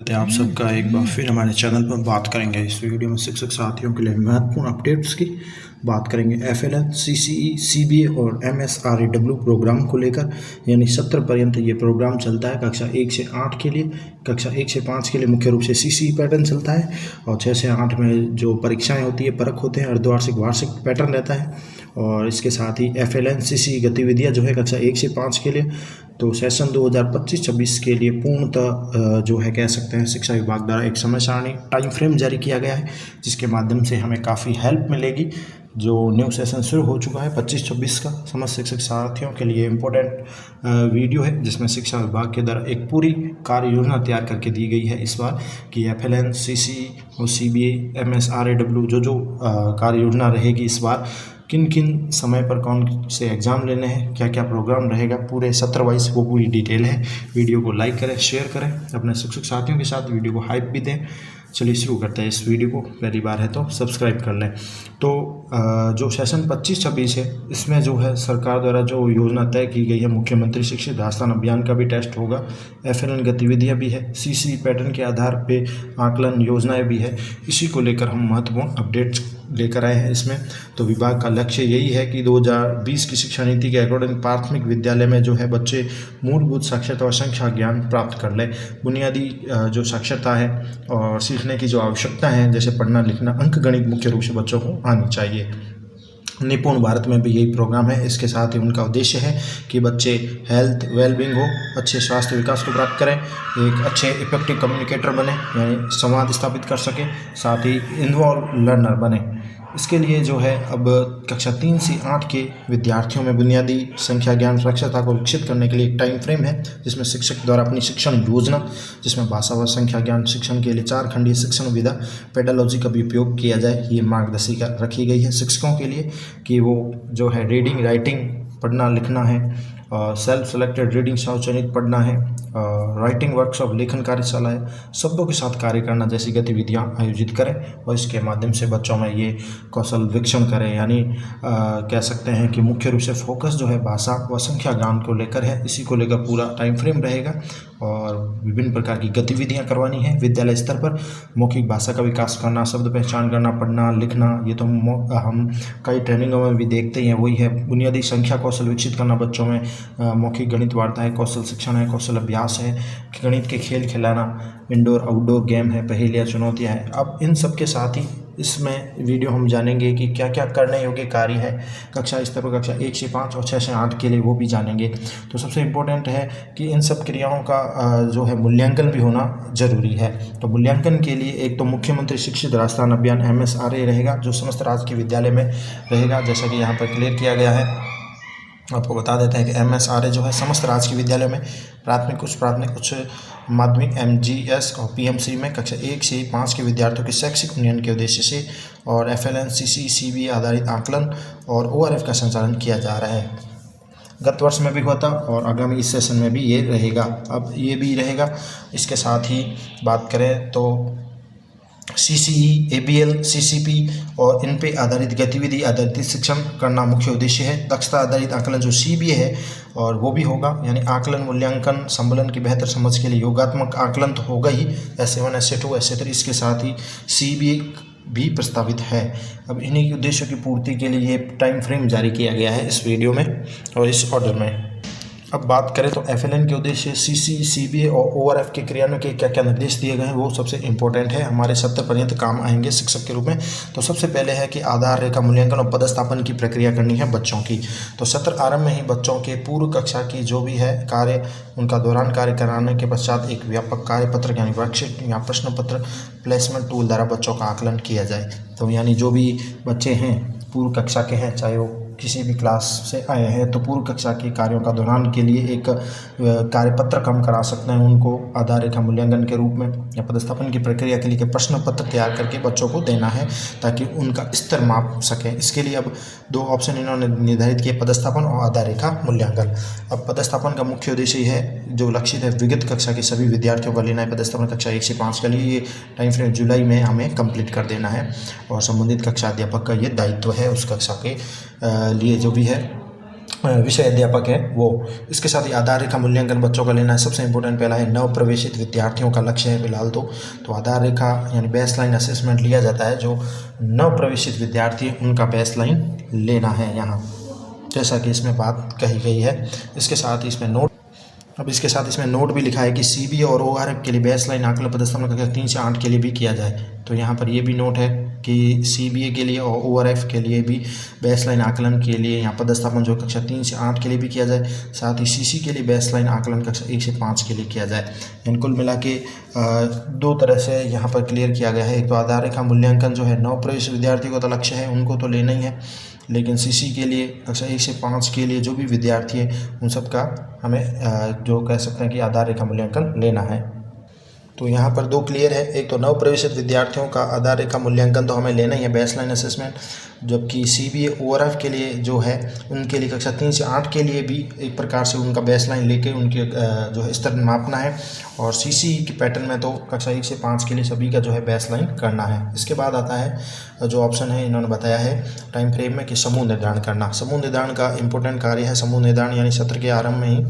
करते हैं आप सबका एक बार फिर हमारे चैनल पर। बात करेंगे इस वीडियो में शिक्षक साथियों के लिए महत्वपूर्ण अपडेट्स की बात करेंगे। FLN, CCE, CBA और MSRAW प्रोग्राम को लेकर, यानी 17 पर्यंत ये प्रोग्राम चलता है। कक्षा 1 से 8 के लिए, कक्षा 1 से 5 के लिए मुख्य रूप से CCE पैटर्न चलता है और 6 से 8 में जो परीक्षाएं होती है, परख होते हैं, अर्धवार्षिक वार्षिक पैटर्न रहता है। और इसके साथ ही FLN CCE गतिविधियां जो है कक्षा 1 से 5 के लिए, तो सेशन 2025-26 के लिए पूर्णतः जो है कह सकते हैं शिक्षा विभाग द्वारा एक समय सारणी टाइम फ्रेम जारी किया गया है, जिसके माध्यम से हमें काफ़ी हेल्प मिलेगी। जो न्यू सेशन शुरू हो चुका है 25-26 का, समस्त शिक्षक साथियों के लिए इम्पोर्टेंट वीडियो है, जिसमें शिक्षा विभाग के द्वारा एक पूरी कार्य योजना तैयार करके दी गई है इस बार कि FLN, CCE और CBA, MSRAW जो कार्य योजना रहेगी इस बार, किन किन समय पर कौन से एग्ज़ाम लेने हैं, क्या क्या प्रोग्राम रहेगा, पूरे सत्र वाइज वो पूरी डिटेल है। वीडियो को लाइक करें, शेयर करें अपने शिक्षक साथियों के साथ, वीडियो को हाइप भी दें। चलिए शुरू करते हैं इस वीडियो को। पहली बार है तो सब्सक्राइब कर लें। तो जो सेशन 25-26 है, इसमें जो है सरकार द्वारा जो योजना तय की गई है, मुख्यमंत्री शिक्षित राजस्थान अभियान का भी टेस्ट होगा, FLN गतिविधियां भी है, CCE पैटर्न के आधार पे आकलन योजनाएं भी है। इसी को लेकर हम महत्वपूर्ण अपडेट्स लेकर आए हैं इसमें। तो विभाग का लक्ष्य यही है कि 2020 की शिक्षा नीति के अकॉर्डिंग प्राथमिक विद्यालय में जो है बच्चे मूलभूत साक्षरता और संख्या ज्ञान प्राप्त कर लें। बुनियादी जो साक्षरता है और सीखने की जो आवश्यकता है, जैसे पढ़ना लिखना, अंक गणित, मुख्य रूप से बच्चों को आनी चाहिए। निपुण भारत में भी यही प्रोग्राम है। इसके साथ ही उनका उद्देश्य है कि बच्चे हेल्थ वेलबींग हो, अच्छे स्वास्थ्य विकास को प्राप्त करें, एक अच्छे इफेक्टिव कम्युनिकेटर बने, यानी संवाद स्थापित कर सके, साथ ही इन्वॉल्व लर्नर बने। इसके लिए जो है अब कक्षा 3 से 8 के विद्यार्थियों में बुनियादी संख्या ज्ञान साक्षरता को विकसित करने के लिए एक टाइम फ्रेम है, जिसमें शिक्षक द्वारा अपनी शिक्षण योजना, जिसमें भाषा व संख्या ज्ञान शिक्षण के लिए 4 खंडीय शिक्षण विधा पेडालॉजी का भी उपयोग किया जाए। ये मार्गदर्शिका रखी गई है शिक्षकों के लिए कि वो जो है रीडिंग राइटिंग पढ़ना लिखना है, सेल्फ सेलेक्टेड रीडिंग स्वचयनित पढ़ना है, राइटिंग वर्कशॉप, लेखन कार्यशाला है, शब्दों के साथ कार्य करना जैसी गतिविधियां आयोजित करें और इसके माध्यम से बच्चों में ये कौशल विकसन करें। यानी कह सकते हैं कि मुख्य रूप से फोकस जो है भाषा व संख्या ज्ञान को लेकर है। इसी को लेकर पूरा टाइम फ्रेम रहेगा और विभिन्न प्रकार की गतिविधियां करवानी है विद्यालय स्तर पर। मौखिक भाषा का विकास करना, शब्द पहचान करना, पढ़ना लिखना, ये तो हम कई ट्रेनिंगों में भी देखते ही हैं, वही है। बुनियादी संख्या कौशल विकसित करना बच्चों में, मौखिक गणित वार्ता है, कौशल शिक्षण है, कौशल अभ्यास है, गणित के खेल खिलाना, इंडोर आउटडोर गेम है, पहेलियाँ चुनौतियाँ हैं। अब इन सब के साथ ही इसमें वीडियो हम जानेंगे कि क्या क्या करने योग्य कार्य है कक्षा स्तर पर, कक्षा 1 से 5 और 6 से 8 के लिए, वो भी जानेंगे। तो सबसे इम्पोर्टेंट है कि इन सब क्रियाओं का जो है मूल्यांकन भी होना जरूरी है। तो मूल्यांकन के लिए एक तो मुख्यमंत्री शिक्षित राजस्थान अभियान MSRA रहेगा, जो समस्त राजकीय विद्यालय में रहेगा, जैसा कि यहाँ पर क्लियर किया गया है। आपको बता देते हैं कि MSRA जो है समस्त राजकीय विद्यालयों में प्राथमिक उच्च माध्यमिक MGS और PMC में कक्षा 1 से 5 के विद्यार्थियों के शैक्षिक उन्नयन के उद्देश्य से और FLN, CCE, CBA आधारित आकलन और ORF का संचालन किया जा रहा है। गत वर्ष में भी हुआ था और आगामी इस सेशन में भी ये रहेगा, अब ये भी रहेगा। इसके साथ ही बात करें तो CCE, ABL, CCP और इन पे आधारित गतिविधि आधारित शिक्षण करना मुख्य उद्देश्य है। दक्षता आधारित आकलन जो CBA है और वो भी होगा, यानी आकलन मूल्यांकन संबलन की बेहतर समझ के लिए योगात्मक आकलन तो होगा ही, SA1, SA2, SA3। इसके साथ ही CBA भी प्रस्तावित है। अब इन्हीं उद्देश्यों की पूर्ति के लिए ये टाइम फ्रेम जारी किया गया है इस वीडियो में और इस ऑर्डर में। अब बात करें तो FLN के उद्देश्य, CCE, CBA और ORF के क्रियान्वयन के क्या क्या निर्देश दिए गए हैं, वो सबसे इंपॉर्टेंट है, हमारे सत्र पर्यंत काम आएंगे शिक्षक के रूप में। तो सबसे पहले है कि आधार रेखा मूल्यांकन और पदस्थापन की प्रक्रिया करनी है बच्चों की। तो सत्र आरंभ में ही बच्चों के पूर्व कक्षा की जो भी है कार्य, उनका दौरान कार्य कराने के पश्चात एक व्यापक कार्य पत्र यानी वर्कशीट या प्रश्न पत्र प्लेसमेंट टूल द्वारा बच्चों का आकलन किया जाए। तो यानी जो भी बच्चे हैं पूर्व कक्षा के हैं, चाहे वो किसी भी क्लास से आए हैं, तो पूर्व कक्षा के कार्यों का दौरान के लिए एक कार्यपत्र हम करा सकते हैं उनको आधार रेखा मूल्यांकन के रूप में, या पदस्थापन की प्रक्रिया के लिए प्रश्न पत्र तैयार करके बच्चों को देना है ताकि उनका स्तर माप सकें। इसके लिए अब 2 ऑप्शन इन्होंने निर्धारित किए, पदस्थापन और आधार रेखा मूल्यांकन। अब पदस्थापन का मुख्य उद्देश्य है जो लक्षित है विगत कक्षा के सभी विद्यार्थियों का लेना है पदस्थापन कक्षा 1 से 5 के लिए। ये टाइम फ्रेम जुलाई में हमें कंप्लीट कर देना है और संबंधित कक्षा अध्यापक का ये दायित्व है उस कक्षा के लिए जो भी है विषय अध्यापक है वो। इसके साथ ही आधार रेखा मूल्यांकन बच्चों का लेना है। सबसे इंपॉर्टेंट पहला है नव प्रवेशित विद्यार्थियों का लक्ष्य है फिलहाल तो आधार रेखा यानी बेसलाइन असेसमेंट लिया जाता है। जो नव प्रवेशित विद्यार्थी उनका बेसलाइन लेना है यहाँ, जैसा कि इसमें बात कही गई है। इसके साथ ही इसमें नोट भी लिखा है कि सीबीए और ओआरएफ के लिए बेसलाइन आकलन प्रदर्शन कक्षा 3 से 8 के लिए भी किया जाए। तो यहाँ पर ये भी नोट है कि सीबीए के लिए और ओआरएफ के लिए भी बेसलाइन आकलन के लिए यहाँ पदस्थापन जो कक्षा 3 से 8 के लिए भी किया जाए। साथ ही सीसी के लिए बेसलाइन आकलन कक्षा 1 से 5 के लिए किया जाए। इन कुल मिला के 2 तरह से यहाँ पर क्लियर किया गया है। एक तो आधार रेखा मूल्यांकन जो है नव प्रवेश विद्यार्थी को तो लक्ष्य है, उनको तो लेना ही है, लेकिन सीसी के लिए कक्षा 1 से 5 के लिए जो भी विद्यार्थी है उन सब का हमें जो कह सकते हैं कि आधार रेखा मूल्यांकन लेना है। तो यहाँ पर 2 क्लियर है। एक तो नव प्रवेशित विद्यार्थियों का आधार रेखा मूल्यांकन तो हमें लेना ही है, बेसलाइन असेसमेंट, जबकि सीबीए ओआरएफ के लिए जो है उनके लिए कक्षा 3 से 8 के लिए भी एक प्रकार से उनका बेसलाइन लेके उनके जो है स्तर मापना है। और सीसी के पैटर्न में तो कक्षा 1 से 5 के लिए सभी का जो है बेसलाइन करना है। इसके बाद आता है जो ऑप्शन है इन्होंने बताया है टाइम फ्रेम में कि समूह निर्धारण करना। समूह निर्धारण का इंपॉर्टेंट कार्य है समूह निर्धारण, यानी सत्र के आरंभ में ही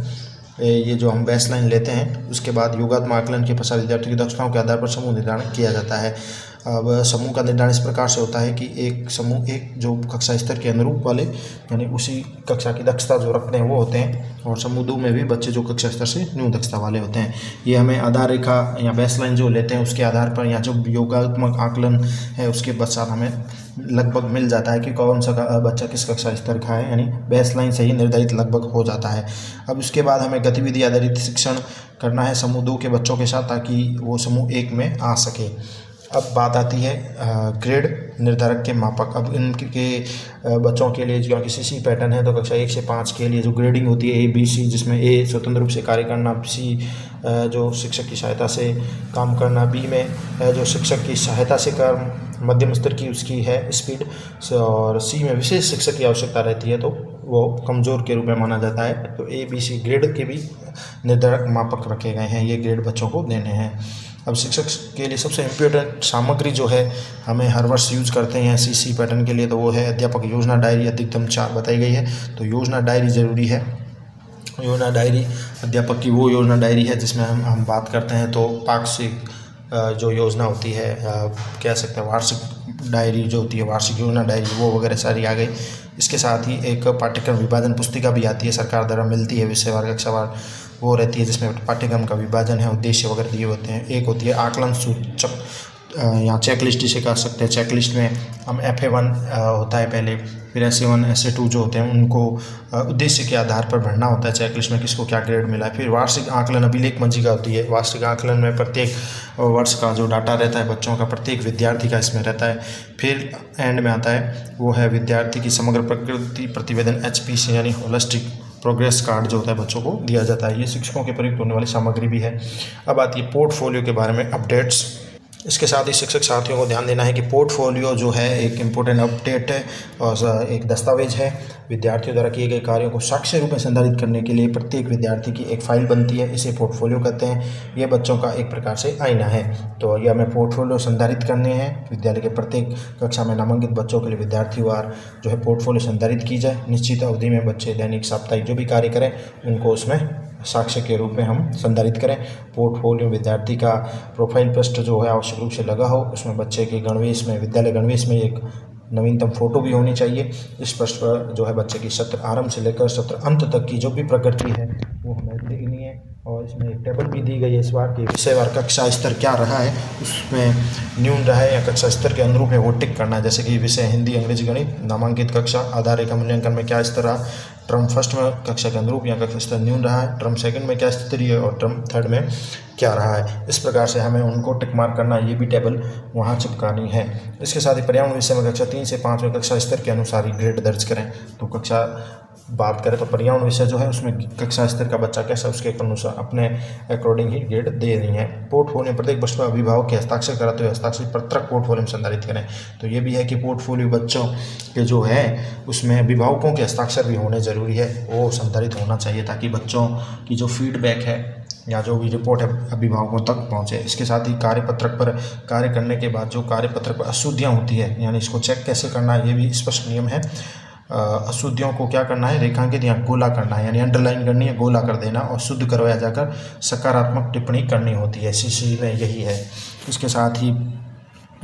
ये जो हम बेसलाइन लेते हैं उसके बाद योगात्मक आकलन के पश्चात विद्यार्थियों की दक्षताओं के आधार पर समूह निर्धारण किया जाता है। अब समूह का निर्धारण इस प्रकार से होता है कि एक समूह एक जो कक्षा स्तर के अनुरूप वाले यानी उसी कक्षा की दक्षता जो रखते हैं वो होते हैं, और समूह 2 में भी बच्चे जो कक्षा स्तर से न्यून दक्षता वाले होते हैं। ये हमें आधार रेखा या बेसलाइन जो लेते हैं उसके आधार पर या जो योगात्मक आकलन है उसके पश्चात हमें लगभग मिल जाता है कि कौन सा बच्चा किस कक्षा स्तर का है, यानी बेसलाइन से ही निर्धारित लगभग हो जाता है। अब इसके बाद हमें गतिविधि आधारित शिक्षण करना है समूह 2 के बच्चों के साथ, ताकि वो समूह 1 में आ सके। अब बात आती है ग्रेड निर्धारक के मापक। अब इनके बच्चों के लिए जो सीसी पैटर्न है तो कक्षा 1 से 5 के लिए जो ग्रेडिंग होती है ABC, जिसमें A स्वतंत्र रूप से कार्य करना, C जो शिक्षक की सहायता से काम करना, B में जो शिक्षक की सहायता से काम मध्यम स्तर की उसकी है स्पीड, और C में विशेष शिक्षक की आवश्यकता रहती है तो वो कमज़ोर के रूप में माना जाता है। तो ABC ग्रेड के भी निर्धारक मापक रखे गए हैं, ये ग्रेड बच्चों को देने हैं। अब शिक्षक के लिए सबसे इम्पोर्टेंट सामग्री जो है हमें हर वर्ष यूज़ करते हैं सीसी पैटर्न के लिए तो वो है अध्यापक योजना डायरी, अधिकतम 4 बताई गई है। तो योजना डायरी ज़रूरी है। योजना डायरी अध्यापक की वो योजना डायरी है जिसमें हम बात करते हैं तो पाक्षिक जो योजना होती है कह सकते हैं वार्षिक डायरी जो होती है, वार्षिक योजना डायरी वो वगैरह सारी आ गई। इसके साथ ही एक पाठ्यक्रम विभाजन पुस्तिका भी आती है, सरकार द्वारा मिलती है, विषयवार कक्षावार वो रहती है, जिसमें पाठ्यक्रम का विभाजन है, उद्देश्य वगैरह दिए होते हैं। एक होती है आकलन सूचक, यहाँ चेकलिस्ट जिसे कह सकते हैं। चेकलिस्ट में हम FA1 होता है पहले, फिर SA1 SA2 जो होते हैं उनको उद्देश्य के आधार पर भरना होता है चेकलिस्ट में, किसको क्या ग्रेड मिला है। फिर वार्षिक आकलन अभिलेख मंजिका होती है। वार्षिक आकलन में प्रत्येक वर्ष का जो डाटा रहता है बच्चों का, प्रत्येक विद्यार्थी का इसमें रहता है। फिर एंड में आता है वो है विद्यार्थी की समग्र प्रकृति प्रतिवेदन HPC यानी होलिस्टिक प्रोग्रेस कार्ड जो होता है बच्चों को दिया जाता है। ये शिक्षकों के प्रयुक्त होने वाली सामग्री भी है। अब आती है पोर्टफोलियो के बारे में अपडेट्स। इसके साथ ही शिक्षक साथियों को ध्यान देना है कि पोर्टफोलियो जो है एक इम्पोर्टेंट अपडेट है और एक दस्तावेज है। विद्यार्थियों द्वारा किए गए कार्यों को साक्ष्य रूप में संधारित करने के लिए प्रत्येक विद्यार्थी की एक फाइल बनती है, इसे पोर्टफोलियो कहते हैं। ये बच्चों का एक प्रकार से आईना है। तो ये हमें पोर्टफोलियो संधारित करने हैं। विद्यालय के प्रत्येक कक्षा में नामांकित बच्चों के लिए विद्यार्थीवार जो है पोर्टफोलियो संधारित की जाए। निश्चित अवधि में बच्चे दैनिक साप्ताहिक जो भी कार्य करें उनको उसमें साक्ष्य के रूप में हम संधारित करें। पोर्टफोलियो विद्यार्थी का प्रोफाइल पृष्ठ जो है आवश्यक रूप से लगा हो, उसमें बच्चे के गणवेश में, विद्यालय गणवेश में एक नवीनतम फोटो भी होनी चाहिए। इस पृष्ठ पर जो है बच्चे की सत्र आरंभ से लेकर सत्र अंत तक की जो भी प्रगति है वो हमें देखनी है। और इसमें एक टेबल भी दी गई है इस बार कि विषयवार कक्षा स्तर क्या रहा है, उसमें न्यून रहा है या कक्षा स्तर के अनुरूप है वो टिक करना है। जैसे कि विषय हिंदी, अंग्रेजी, गणित, नामांकित कक्षा आधार रेखा मूल्यांकन में क्या स्तर रहा, टर्म फर्स्ट में कक्षा के अनुरूप या कक्षा स्तर न्यून रहा है, टर्म सेकंड में क्या स्थिति है और टर्म थर्ड में क्या रहा है। इस प्रकार से हमें उनको टिक मार्क करना, ये भी टेबल वहाँ चिपकानी है। इसके साथ ही पर्यावरण विषय में कक्षा 3 से 5 में कक्षा स्तर के अनुसार ही ग्रेड दर्ज करें। तो कक्षा बात करें तो पर्यावरण विषय जो है उसमें कक्षा स्तर का बच्चा कैसा उसके अनुसार अपने अकॉर्डिंग ही ग्रेड दे रही है। पोर्टफोलियो प्रत्येक वर्ष पर अभिभावक के हस्ताक्षर कराते हुए हस्ताक्षर पत्रक पोर्टफोलियो में संधारित करें। तो ये भी है कि पोर्टफोलियो बच्चों के जो है उसमें अभिभावकों के हस्ताक्षर भी होने ज़रूरी है, वो संधारित होना चाहिए ताकि बच्चों की जो फीडबैक है या जो भी रिपोर्ट है अभिभावकों तक पहुंचे। इसके साथ ही कार्यपत्रक पर कार्य करने के बाद जो कार्यपत्रक पर अशुद्धियाँ होती है यानी इसको चेक कैसे करना है ये भी स्पष्ट नियम है। अशुद्धियों को क्या करना है, रेखांकित या गोला करना है, यानी अंडरलाइन करनी है, गोला कर देना और शुद्ध करवाया जाकर सकारात्मक टिप्पणी करनी होती है। सीसी में यही है। इसके साथ ही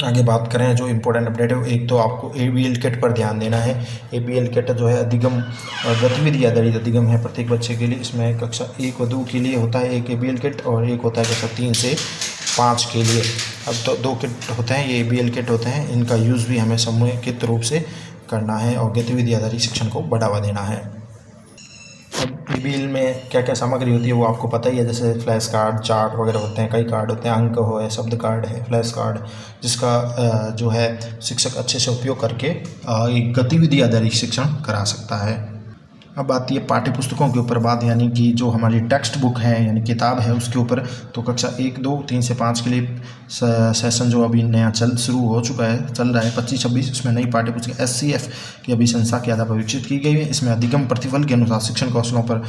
आगे बात करें जो इम्पोर्टेंट अपडेट है, एक तो आपको ABL किट पर ध्यान देना है। ABL किट जो है अधिगम गतिविधि आधारित अधिगम है प्रत्येक बच्चे के लिए। इसमें कक्षा 1 व 2 के लिए होता है एक ABL किट और एक होता है कक्षा 3 से 5 के लिए। अब तो 2 किट होते हैं, ये ABL किट होते हैं। इनका यूज़ भी हमें समुचित रूप से करना है और गतिविधि आधारित शिक्षण को बढ़ावा देना है। अब ABL में क्या क्या सामग्री होती है वो आपको पता ही है, जैसे फ्लैश कार्ड, चार्ट वगैरह होते हैं, कई कार्ड होते हैं, अंक हो है, शब्द कार्ड है, फ्लैश कार्ड, जिसका जो है शिक्षक अच्छे से उपयोग करके एक गतिविधि आधारित शिक्षण करा सकता है। अब आती है पाठ्य पुस्तकों के ऊपर बात, यानी कि जो हमारी टेक्स्ट बुक है यानी किताब है उसके ऊपर। तो कक्षा 1, 2, 3 से 5 के लिए सेशन जो अभी नया शुरू हो चुका है, चल रहा है 25-26, इसमें नई पाठ्य पुस्तक SCF की अभिशंसा के आधार पर विकसित की गई है। इसमें अधिगम प्रतिफल के अनुसार शिक्षण कौशलों पर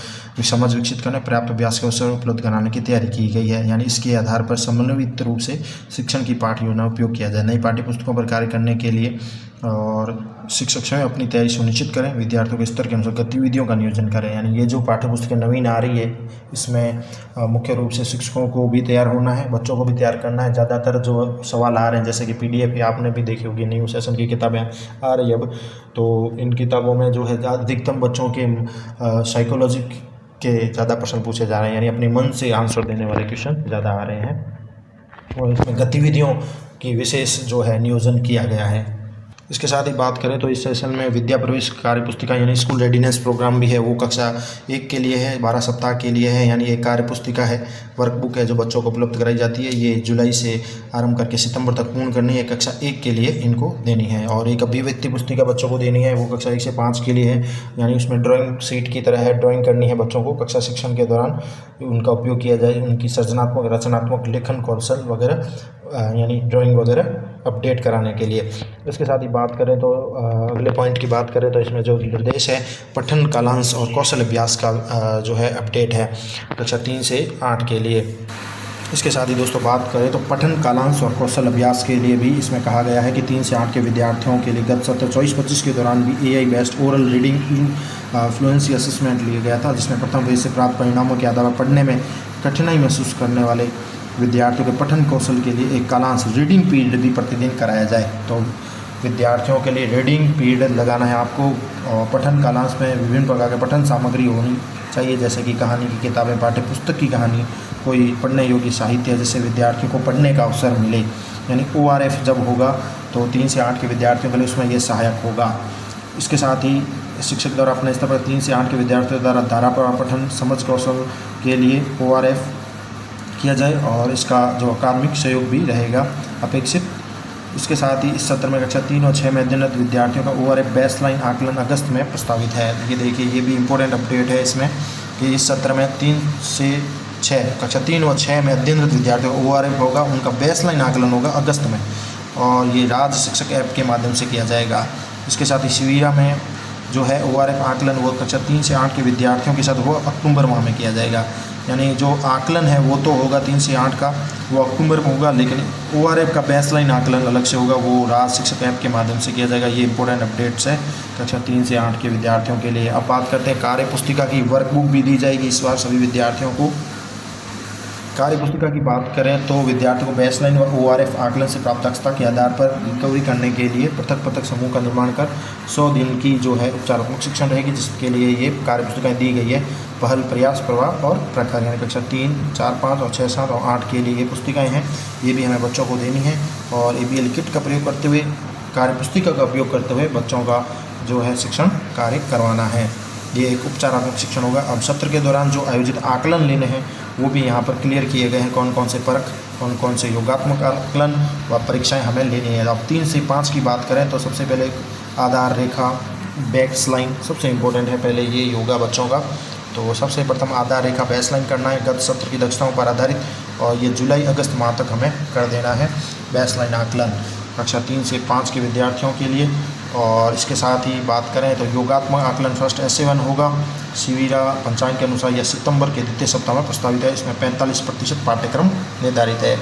समझ विकसित करने, पर्याप्त अभ्यास के अवसर उपलब्ध कराने की तैयारी की गई है। यानी इसके आधार पर समन्वित रूप से शिक्षण की पाठ्य योजना उपयोग किया जाए। नई पाठ्य पुस्तकों पर कार्य करने के लिए और शिक्षक स्वयं अपनी तैयारी सुनिश्चित करें, विद्यार्थियों के स्तर के अनुसार गतिविधियों का नियोजन करें। यानी ये जो पाठ्य पुस्तकें नवीन आ रही है इसमें मुख्य रूप से शिक्षकों को भी तैयार होना है, बच्चों को भी तैयार करना है। ज़्यादातर जो सवाल आ रहे हैं जैसे कि PDF आपने भी देखी होगी, न्यू सेशन की किताबें आ रही है अब, तो इन किताबों में जो है अधिकतम बच्चों के साइकोलॉजी के ज़्यादा प्रश्न पूछे जा रहे हैं, यानी अपने मन से आंसर देने वाले क्वेश्चन ज़्यादा आ रहे हैं और इसमें गतिविधियों की विशेष जो है नियोजन किया गया है। इसके साथ ही बात करें तो इस सेशन में विद्या प्रवेश कार्य पुस्तिका यानी स्कूल रेडीनेस प्रोग्राम भी है, वो कक्षा 1 के लिए है, 12 सप्ताह के लिए है। यानी एक कार्य पुस्तिका है, वर्कबुक है जो बच्चों को उपलब्ध कराई जाती है। ये जुलाई से आरंभ करके सितंबर तक पूर्ण करनी है, कक्षा 1 के लिए इनको देनी है। और एक अभिव्यक्ति पुस्तिका बच्चों को देनी है, वो कक्षा 1 से 5 के लिए है। यानी उसमें ड्राइंग शीट की तरह है, ड्राइंग करनी है बच्चों को कक्षा शिक्षण के दौरान, उनका उपयोग किया जाए, उनकी सृजनात्मक रचनात्मक लेखन कौशल वगैरह यानी ड्राइंग वगैरह अपडेट कराने के लिए। इसके साथ ही बात करें तो अगले पॉइंट की बात करें तो इसमें जो निर्देश है पठन कालांश और कौशल अभ्यास का जो है अपडेट है कक्षा 3 से 8 के लिए। इसके साथ ही दोस्तों बात करें तो पठन कालांश और कौशल अभ्यास के लिए भी इसमें कहा गया है कि 3 से 8 के विद्यार्थियों के लिए गत सत्र 24-25 के दौरान भी AI based oral reading in fluency assessment लिया गया था, जिसमें प्रथम फेज से प्राप्त परिणामों के आधार पर पढ़ने में कठिनाई महसूस करने वाले विद्यार्थियों के पठन कौशल के लिए एक कालांश रीडिंग पीरियड भी प्रतिदिन कराया जाए। तो विद्यार्थियों के लिए रीडिंग पीरियड लगाना है आपको और पठन कालांश में विभिन्न प्रकार के पठन सामग्री होनी चाहिए, जैसे कि कहानी की किताबें, पाठ्य पुस्तक की कहानी, कोई पढ़ने योग्य साहित्य जिससे विद्यार्थियों को पढ़ने का अवसर मिले। यानी ORF जब होगा तो 3 से 8 के विद्यार्थियों के लिए उसमें ये सहायक होगा। इसके साथ ही शिक्षक द्वारा अपने स्तर पर 3 से 8 के विद्यार्थियों द्वारा धारा पठन समझ कौशल के लिए ORF किया जाए और इसका जो अकादमिक सहयोग भी रहेगा अपेक्षित। इसके साथ ही इस सत्र में कक्षा 3 और 6 में अध्ययनरत विद्यार्थियों का ORF बेसलाइन आकलन अगस्त में प्रस्तावित है। ये देखिए, ये भी इम्पोर्टेंट अपडेट है इसमें कि इस सत्र में 3 से 6 कक्षा 3 और 6 में अध्ययनरत विद्यार्थियों का ORF होगा, उनका बेसलाइन आकलन होगा अगस्त में और ये राज्य शिक्षक ऐप के माध्यम से किया जाएगा। इसके साथ ही शिविरा में जो है ORF आकलन वो कक्षा 3 से 8 के विद्यार्थियों के साथ वो अक्टूबर माह में किया जाएगा। यानी जो आकलन है वो तो होगा 3 से 8 का, वो अक्टूबर में होगा, लेकिन ORF का बेसलाइन आकलन अलग से होगा, वो राज्य शिक्षक ऐप के माध्यम से किया जाएगा। ये इंपॉर्टेंट अपडेट्स है कक्षा 3 से 8 के विद्यार्थियों के लिए। अब बात करते हैं कार्य पुस्तिका की। वर्कबुक भी दी जाएगी इस बार सभी विद्यार्थियों को। कार्य पुस्तिका की बात करें तो विद्यार्थियों को बेसलाइन और ORF आकलन से प्राप्त दक्षता के आधार पर रिकवरी करने के लिए पृथक पृथक समूह का निर्माण कर 100 दिन की जो है उपचारात्मक शिक्षण रहेगी, जिसके लिए ये कार्य पुस्तिकाएँ दी गई है। पहल, प्रयास, प्रभाव और प्रखर, यानी कक्षा 3, 4, 5 और 6, 7 और 8 के लिए ये पुस्तिकाएँ हैं। ये भी हमें बच्चों को देनी है और ABL किट का प्रयोग करते हुए, कार्य पुस्तिका का उपयोग करते हुए बच्चों का जो है शिक्षण कार्य करवाना है। ये एक उपचारात्मक शिक्षण होगा। अब सत्र के दौरान जो आयोजित आकलन लेने हैं वो भी यहाँ पर क्लियर किए गए हैं, कौन कौन से परख, कौन कौन से योगात्मक आकलन व परीक्षाएं हमें लेनी है। अब 3 से 5 की बात करें तो सबसे पहले आधार रेखा, बेसलाइन सबसे इम्पोर्टेंट है। पहले ये योगा बच्चों का, तो सबसे प्रथम आधार रेखा बेसलाइन करना है गत सत्र की दक्षताओं पर आधारित, और ये जुलाई-अगस्त माह तक हमें कर देना है बेसलाइन आकलन कक्षा 3 से 5 के विद्यार्थियों के लिए। और इसके साथ ही बात करें तो योगात्मक आकलन फर्स्ट SA1 होगा। शिविरा पंचांग के अनुसार यह सितंबर के द्वितीय सप्ताह में प्रस्तावित है। इसमें 45% पाठ्यक्रम निर्धारित है।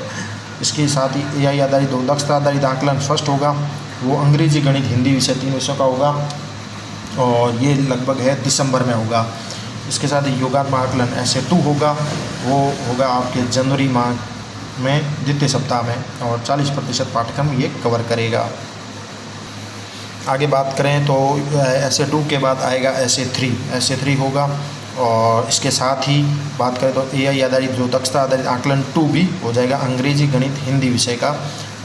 इसके साथ ही AI आधारित दक्षता आधारित आकलन फर्स्ट होगा, वो अंग्रेजी, गणित, हिंदी विषय 3 विषयों का होगा। और ये लगभग है दिसंबर में होगा। इसके साथ ही योगात्मक आकलन SA2 होगा, वो होगा आपके जनवरी माह में द्वितीय सप्ताह में, और 40% पाठ्यक्रम ये कवर करेगा। आगे बात करें तो SA2 के बाद आएगा SA3 होगा, और इसके साथ ही बात करें तो AI आधारित जो दक्षता आधारित आकलन 2 भी हो जाएगा, अंग्रेजी गणित हिंदी विषय का।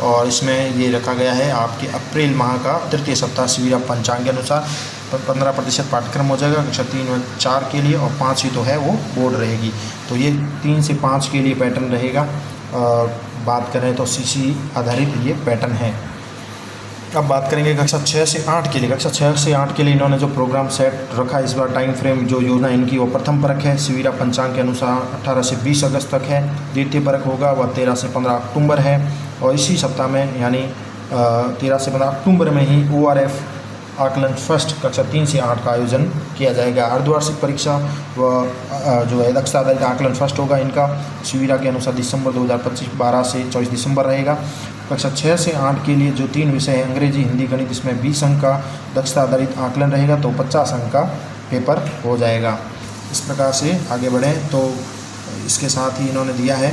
और इसमें ये रखा गया है आपके अप्रैल माह का तृतीय सप्ताह शिविर पंचांग के अनुसार 15% पाठ्यक्रम हो जाएगा कक्षा 3 व 4 के लिए, और 5वीं तो है वो बोर्ड रहेगी। तो ये 3 से 5 के लिए पैटर्न रहेगा। बात करें तो CC आधारित ये पैटर्न है। अब बात करेंगे कक्षा 6 से 8 के लिए। कक्षा 6 से 8 के लिए इन्होंने जो प्रोग्राम सेट रखा है इस बार, टाइम फ्रेम जो योजना इनकी वो प्रथम परख है, शिविरा पंचांग के अनुसार 18 से 20 अगस्त तक है। द्वितीय परख होगा वह 13 से 15 अक्टूबर है, और इसी सप्ताह में यानी 13 से 15 अक्टूबर में ही ORF आकलन फर्स्ट कक्षा 3 से 8 का आयोजन किया जाएगा। अर्धवार्षिक परीक्षा व जो है दक्षता आधारित आकलन फर्स्ट होगा इनका शिविरा के अनुसार दिसंबर 2025 12 से 24 दिसंबर रहेगा। कक्षा 6 से 8 के लिए जो 3 विषय हैं अंग्रेजी हिंदी गणित, इसमें 20 अंक का दक्षता आधारित आकलन रहेगा, तो 50 अंक का पेपर हो जाएगा। इस प्रकार से आगे बढ़ें तो इसके साथ ही इन्होंने दिया है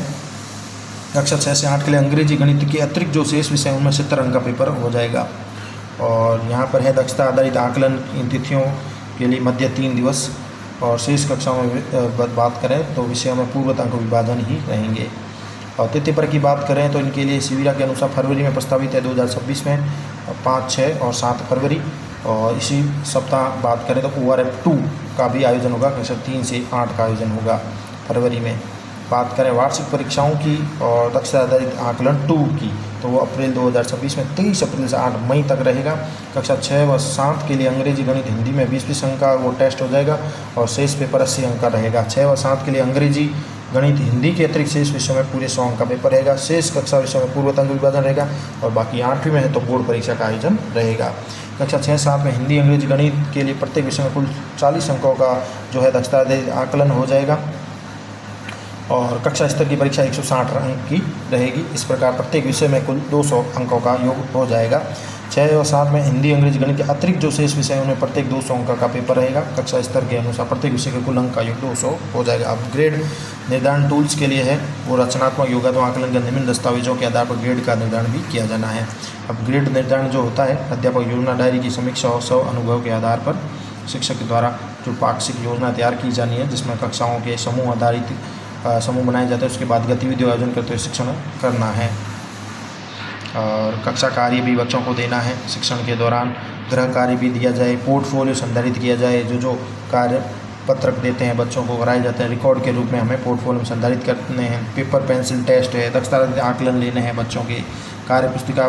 कक्षा 6 से 8 के लिए अंग्रेजी गणित के अतिरिक्त जो शेष विषय हैं उनमें 70 अंक का पेपर हो जाएगा। और यहाँ पर है दक्षता आधारित आकलन इन तिथियों के लिए मध्य 3 दिवस, और शेष कक्षाओं में बात करें तो विषयों में पूर्वत अंक विभाजन ही रहेंगे। और तृतीय परख की बात करें तो इनके लिए शिविरा के अनुसार फरवरी में प्रस्तावित है 2026 में 5, 6 और 7 फरवरी। और इसी सप्ताह बात करें तो ORF 2 का भी आयोजन होगा, कक्षा 3 से 8 का आयोजन होगा फरवरी में। बात करें वार्षिक परीक्षाओं की और दक्षता आधारित आकलन 2 की, तो वो अप्रैल 2026 में 23 अप्रैल से 8 मई तक रहेगा। कक्षा 6 व 7 के लिए अंग्रेजी गणित हिंदी में 20 अंक का वो टेस्ट हो जाएगा, और शेष पेपर 80 अंक का रहेगा। 6 व 7 के लिए अंग्रेजी गणित हिंदी के अतिरिक्त शेष विषयों में पूरे 100 अंक का पेपर रहेगा। शेष कक्षा विषयों में पूर्वत अंक विभाजन रहेगा, और बाकी 8वीं में है तो बोर्ड परीक्षा का आयोजन रहेगा। कक्षा 6-7 में हिंदी अंग्रेजी गणित के लिए प्रत्येक विषय में कुल 40 अंकों का जो है दक्षता आधारित आकलन हो जाएगा, और कक्षा स्तर की परीक्षा 160 अंक की रहेगी। इस प्रकार प्रत्येक विषय में कुल 200 अंकों का योग हो जाएगा। 6 और 7 में हिंदी अंग्रेजी गणित के अतिरिक्त जो शेष विषय हैं उनमें प्रत्येक 200 अंक का पेपर रहेगा। कक्षा स्तर के अनुसार प्रत्येक विषय के कुल अंक का योग 200 हो जाएगा। अब ग्रेड निर्धारण टूल्स के लिए है वो रचनात्मक योगात्मक आकलन के निम्न दस्तावेजों के आधार पर ग्रेड का निर्धारण भी किया जाना है। अब ग्रेड निर्धारण जो होता है अध्यापक योजना डायरी की समीक्षा और स्व अनुभव के आधार पर शिक्षक के द्वारा जो पाक्षिक योजना तैयार की जानी है, जिसमें कक्षाओं के समूह आधारित समूह बनाए जाते हैं, उसके बाद गतिविधि आयोजन करते हुए शिक्षण करना है। और कक्षा कार्य भी बच्चों को देना है, शिक्षण के दौरान गृह कार्य भी दिया जाए, पोर्टफोलियो संधारित किया जाए। जो कार्य पत्रक देते हैं बच्चों को कराए जाते हैं रिकॉर्ड के रूप में, हमें पोर्टफोलियो में संधारित करने हैं। पेपर पेंसिल टेस्ट है, दक्षता आकलन लेने हैं बच्चों के। कार्य पुस्तिका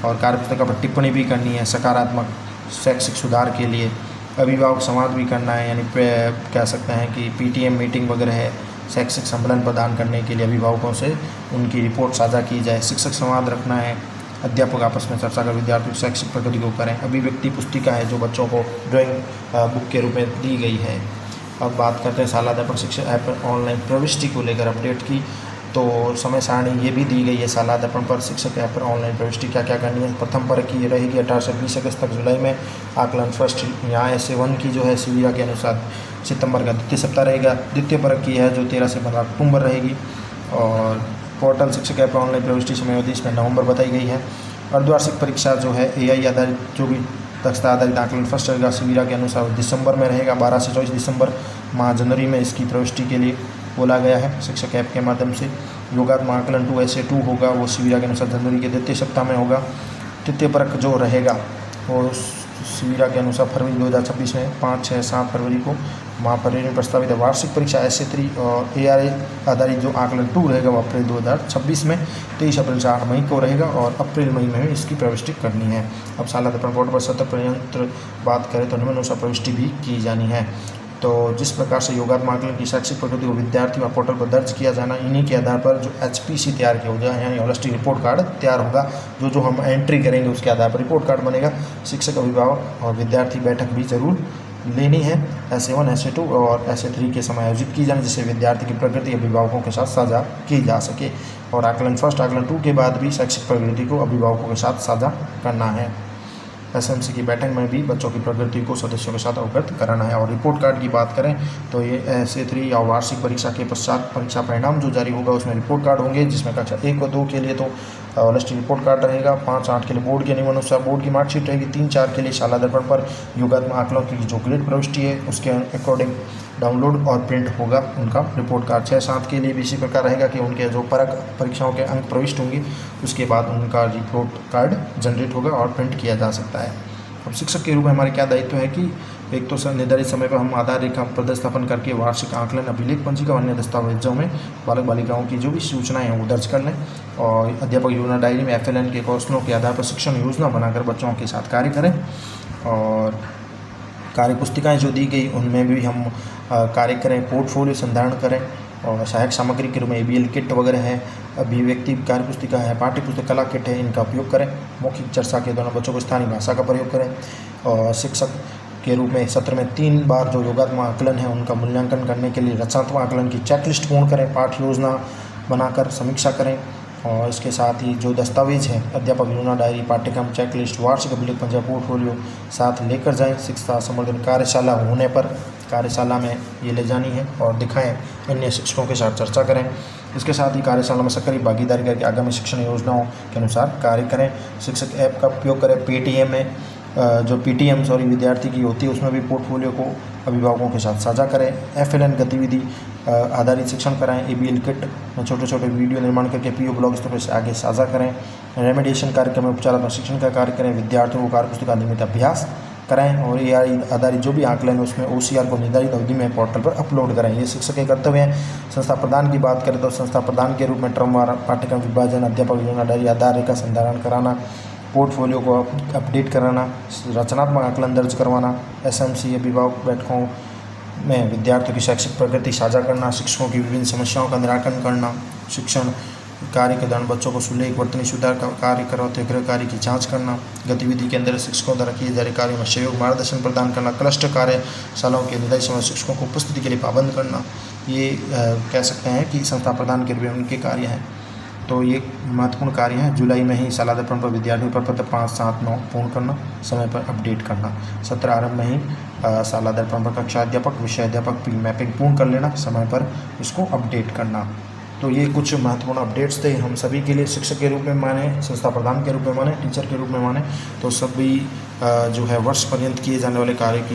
और कार्य पुस्तिका पर टिप्पणी भी करनी है सकारात्मक शैक्षिक सुधार के लिए। अभिभावक संवाद भी करना है, यानी कह सकते हैं कि PTM मीटिंग वगैरह है, शैक्षिक सम्मेलन प्रदान करने के लिए अभिभावकों से उनकी रिपोर्ट साझा की जाए। शिक्षक संवाद रखना है, अध्यापक आपस में चर्चा कर विद्यार्थियों की शैक्षिक प्रगति को करें। अभिव्यक्ति पुस्तिका है जो बच्चों को ड्राइंग बुक के रूप में दी गई है। अब बात करते हैं शालाध्यापक शिक्षा ऐप ऑनलाइन प्रविष्टि को लेकर अपडेट की, तो समय सारणी ये भी दी गई है। शालाध्यापन पर शिक्षक ऐप पर ऑनलाइन प्रविष्टि क्या क्या करनी है। प्रथम परख की ये रहेगी 18 से 20 अगस्त तक जुलाई में। आकलन फर्स्ट यहाँ SA1 की जो है शिविरा के अनुसार सितंबर का द्वितीय सप्ताह रहेगा। द्वितीय परख की है जो 13 से 15 अक्टूबर रहेगी। और पोर्टल शिक्षक ऐप ऑनलाइन प्रविष्टि समय अवधि इसमें नवंबर बताई गई है। अर्धवार्षिक परीक्षा जो है AI आधारित जो भी दक्षता आधारित आकलन फर्स्ट रहेगा शिविरा के अनुसार दिसंबर में रहेगा, 12 से 24 दिसंबर। माह जनवरी में इसकी प्रविष्टि के लिए बोला गया है शिक्षक ऐप के माध्यम से। योगात्मक आकलन 2 SA2 होगा, वो शिविरा के अनुसार जनवरी के द्वितीय सप्ताह में होगा। तृतीय परख जो रहेगा वो शिविरा के अनुसार फरवरी 2026 में 5, 6, 7 फरवरी को माह फरवरी में प्रस्तावित है। वार्षिक परीक्षा SA3 और ARA आधारित जो आकलन 2 रहेगा वो अप्रैल 2026 में 23 अप्रैल से 8 मई को रहेगा, और अप्रैल मई में इसकी प्रविष्टि करनी है। अब शालाध्यापन पोर्टल पर सतत पर्यंत बात करें तो निम्नानुसार प्रविष्टि भी की जानी है। तो जिस प्रकार से योगात्मक आकलन की शैक्षिक प्रगति को विद्यार्थी व पोर्टल पर दर्ज किया जाना, इन्हीं के आधार पर जो HPC तैयार किया होगा, यानी होलिस्टिक रिपोर्ट कार्ड तैयार होगा। जो हम एंट्री करेंगे उसके आधार पर रिपोर्ट कार्ड बनेगा। शिक्षक, अभिभावक और विद्यार्थी बैठक भी जरूर लेनी है। SA1, SA2 और SA3 के समय आयोजित की जाए, जिससे विद्यार्थी की प्रगति अभिभावकों के साथ साझा की जा सके। और आकलन फर्स्ट, आकलन 2 के बाद भी शैक्षिक प्रगति को अभिभावकों के साथ साझा करना है। एसएमसी की बैठक में भी बच्चों की प्रगति को सदस्यों के साथ अवगत कराना है। और रिपोर्ट कार्ड की बात करें तो ये SA3 या वार्षिक परीक्षा के पश्चात परीक्षा परिणाम जो जारी होगा उसमें रिपोर्ट कार्ड होंगे, जिसमें कक्षा 1 और 2 के लिए तो ऑनेस्टी रिपोर्ट कार्ड रहेगा, 5-8 के लिए बोर्ड के नियमानुसार बोर्ड की मार्कशीट रहेगी, 3-4 के लिए शाला दर्पण पर योगात्मक आकलन की जो ग्रेड प्रविष्टि है उसके अकॉर्डिंग डाउनलोड और प्रिंट होगा उनका रिपोर्ट कार्ड। 6-7 के लिए भी इसी प्रकार रहेगा कि उनके जो परक परीक्षाओं के अंक प्रविष्ट होंगे उसके बाद उनका रिपोर्ट कार्ड जनरेट होगा और प्रिंट किया जा सकता है। अब शिक्षक के रूप में हमारे क्या दायित्व है कि एक तो निर्धारित समय पर हम आधार रेखा प्रदर्शपन करके वार्षिक आकलन, अभिलेख, पंजिका और अन्य दस्तावेजों में बालक बालिकाओं की जो भी सूचनाएं हैं वो दर्ज कर लें और अध्यापक योजना डायरी में FLN के कौशलों के आधार पर शिक्षण योजना बनाकर बच्चों के साथ कार्य करें। और कार्य पुस्तिकाएँ जो दी गई उनमें भी हम कार्य करें, पोर्टफोलियो संधारण करें और सहायक सामग्री के रूप में ABL किट वगैरह है, अभिव्यक्ति कार्य पुस्तिका है, पाठ्य पुस्तक, कला किट है, इनका उपयोग करें। मौखिक चर्चा के दौरान बच्चों को स्थानीय भाषा का प्रयोग करें और शिक्षक के रूप में सत्र में 3 बार जो योगात्मक आकलन है उनका मूल्यांकन करने के लिए रचनात्मक आकलन की चेकलिस्ट पूर्ण करें, पाठ योजना बनाकर समीक्षा करें। और इसके साथ ही जो दस्तावेज है अध्यापक योजना डायरी, पाठ्यक्रम, चेकलिस्ट, वार्षिक अभिलेख, पंजिका, पोर्टफोलियो साथ लेकर जाएं। शिक्षा संवर्धन कार्यशाला होने पर कार्यशाला में ये ले जानी है और दिखाएं, अन्य शिक्षकों के साथ चर्चा करें। इसके साथ ही कार्यशाला में सक्रिय भागीदारी करके आगामी शिक्षण योजनाओं के अनुसार कार्य करें। शिक्षक ऐप का उपयोग करें। PTM में जो PTM विद्यार्थी की होती है उसमें भी पोर्टफोलियो को अभिभावकों के साथ साझा करें। FLN गतिविधि आधारित शिक्षण कराएं। ABL किट में छोटे छोटे वीडियो निर्माण करके PO ब्लॉग स्तर से आगे साझा करें। रेमेडिएशन कार्यक्रम में उपचारात्मक शिक्षण का कार्य करें। विद्यार्थियों को कार्य पुस्तक का नियमित अभ्यास कराएं और AI आधारित जो भी आकलन है उसमें OCR को निर्धारित अवधि में पोर्टल पर अपलोड कराएं। ये शिक्षक के कर्तव्य हैं। संस्था प्रदान की बात करें तो संस्था प्रदान के रूप में क्रमवार पाठ्यक्रम विभाजन, अध्यापक योजना डायरी, आधार रेखा संधारण कराना, पोर्टफोलियो को अपडेट कराना, रचनात्मक आकलन दर्ज करवाना, SMC अभिभावक बैठकों में विद्यार्थियों की शैक्षिक प्रगति साझा करना, शिक्षकों की विभिन्न समस्याओं का निराकरण करना, शिक्षण कार्य के दौरान बच्चों को सुलेख वर्तनी सुधार का कार्य करवाते गृह कार्य की जांच करना, गतिविधि के अंदर शिक्षकों द्वारा किए जा रहे कार्यों में सहयोग मार्गदर्शन प्रदान करना, क्लस्टर कार्यशालाओं के निर्धारित समय शिक्षकों को उपस्थिति के लिए पाबंद करना। ये कह सकते हैं कि संस्था प्रदान के रूप में उनके कार्य हैं। तो ये महत्वपूर्ण कार्य है। जुलाई में ही शाला दर्पण पर विद्यार्थियों पर पत्र 5, 7, 9 पूर्ण करना, समय पर अपडेट करना। सत्र आरंभ में ही शाला दर्पण पर कक्षा अध्यापक, विषय अध्यापक मैपिंग पूर्ण कर लेना, समय पर इसको अपडेट करना। तो ये कुछ महत्वपूर्ण अपडेट्स थे हम सभी के लिए। शिक्षक के रूप में माने, संस्था प्रधान के रूप में माने, टीचर के रूप में माने, तो सभी जो है वर्ष पर्यंत किए जाने वाले कार्य की